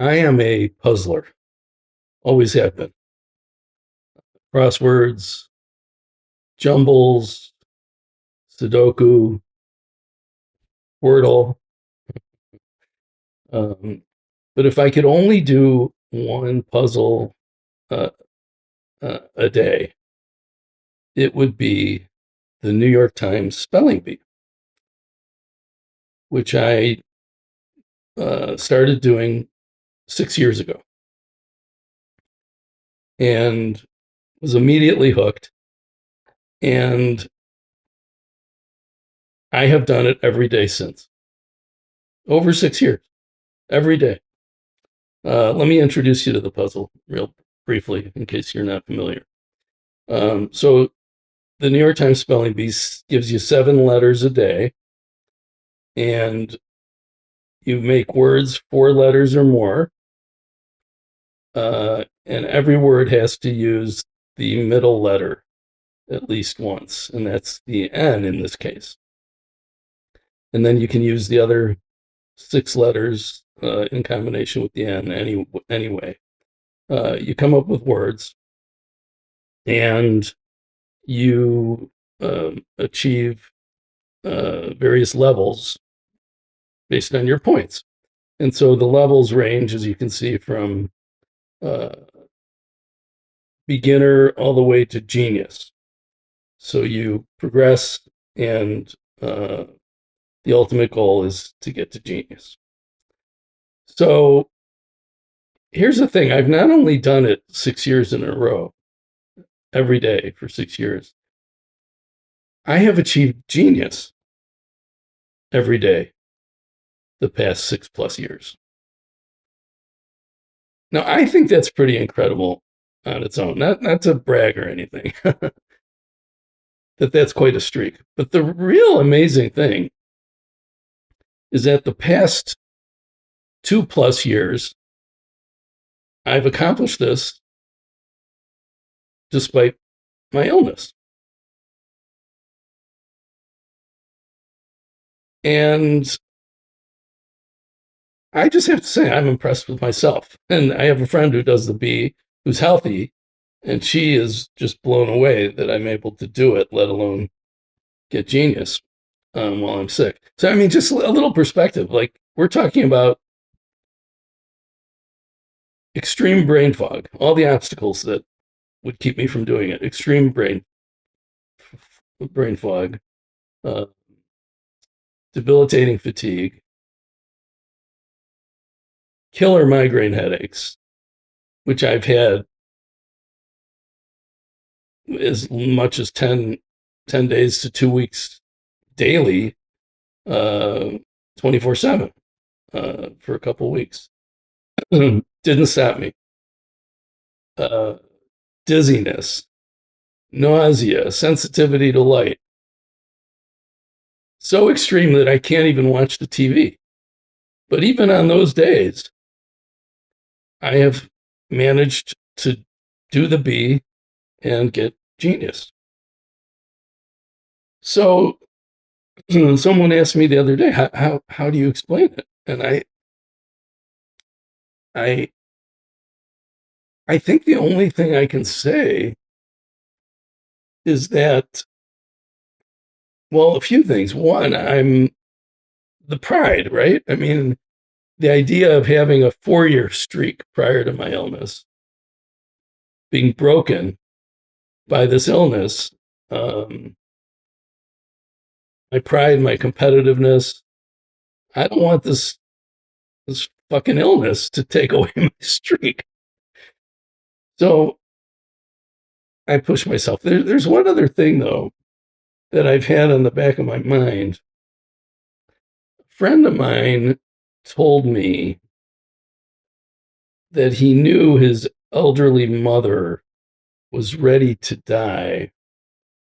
I am a puzzler, always have been. Crosswords, jumbles, Sudoku, Wordle. Um, but if I could only do one puzzle uh, a day, it would be the New York Times spelling bee, which I started doing 6 years ago and was immediately hooked. And I have done it every day since. Over 6 years, every day. Let me introduce you to the puzzle real briefly in case you're not familiar. So the New York Times Spelling Bee gives you 7 letters a day, and you make words 4 letters or more, and every word has to use the middle letter at least once, and that's the N in this case. And then you can use the other 6 letters in combination with the N anyway. You come up with words, and you achieve various levels based on your points. And so the levels range, as you can see, from beginner all the way to genius. So you progress, and the ultimate goal is to get to genius. So here's the thing. I've not only done it 6 years in a row, every day for 6 years, I have achieved genius every day the past 6+ years. Now, I think that's pretty incredible on its own. Not to brag or anything, that's quite a streak. But the real amazing thing is that the past 2+ years, I've accomplished this despite my illness. And I just have to say, I'm impressed with myself. And I have a friend who does the bee, who's healthy, and she is just blown away that I'm able to do it, let alone get genius while I'm sick. So, I mean, just a little perspective. Like, we're talking about extreme brain fog, all the obstacles that would keep me from doing it, extreme brain fog, uh, debilitating fatigue, killer migraine headaches, which I've had as much as 10 days to 2 weeks daily, 24/7 for a couple of weeks. Didn't stop me. Uh, Dizziness, nausea, sensitivity to light. So extreme that I can't even watch the TV. But even on those days, I have managed to do the bee and get genius. So someone asked me the other day, how do you explain it? And I I think the only thing I can say is that, well, a few things. One, I'm the pride, right? I mean, the idea of having a 4-year streak prior to my illness being broken by this illness, my pride, my competitiveness. I don't want this fucking illness to take away my streak. So I push myself. There's one other thing, though, that I've had on the back of my mind. A friend of mine told me that he knew his elderly mother was ready to die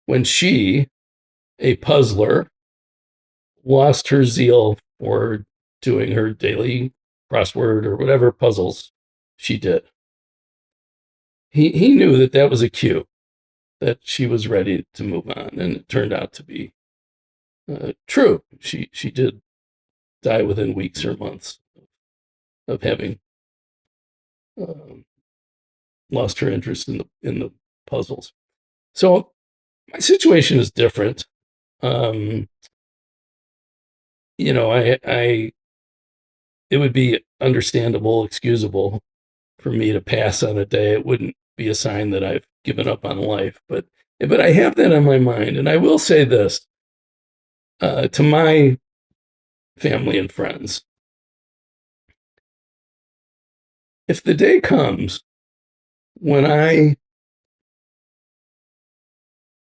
when she, a puzzler, lost her zeal for doing her daily crossword or whatever puzzles she did. He knew that was a cue that she was ready to move on, and it turned out to be true. She did die within weeks or months of having um, lost her interest in the puzzles. So my situation is different. Um, I it would be understandable, excusable for me to pass on a day. It wouldn't be a sign that I've given up on life, but I have that on my mind, and I will say this to my family and friends: if the day comes when I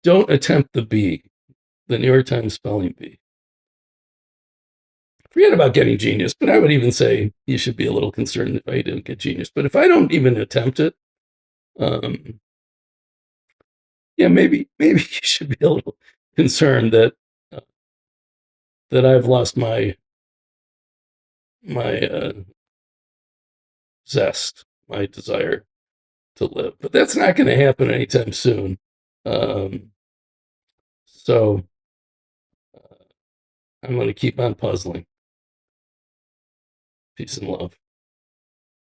don't attempt the B, the New York Times spelling bee, forget about getting genius, but I would even say you should be a little concerned if I didn't get genius. But if I don't even attempt it, um, yeah, maybe you should be a little concerned uh, that I've lost my zest, my desire to live. But that's not going to happen anytime soon. Um, so I'm going to keep on puzzling. Peace and love.